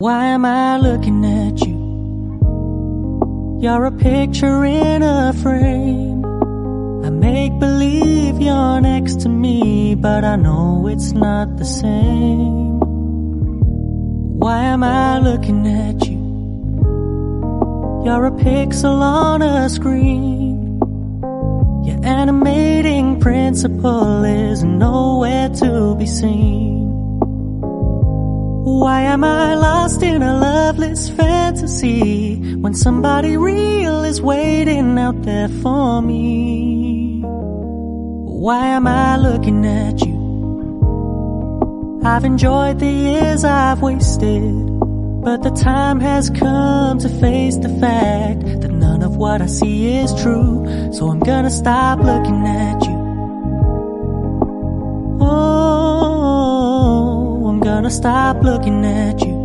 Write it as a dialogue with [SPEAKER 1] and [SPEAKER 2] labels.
[SPEAKER 1] Why am I looking at you? You're a picture in a frame. I make believe you're next to me, but I know it's not the same. Why am I looking at you? You're a pixel on a screen. Your animating principle is nowhere to be seen. Why am I lost in a loveless fantasy when somebody real is waiting out there for me? Why am I looking at you? I've enjoyed the years I've wasted, but the time has come to face the fact that none of what I see is true. So I'm gonna stop looking at you. Oh, I'm gonna stop looking at you.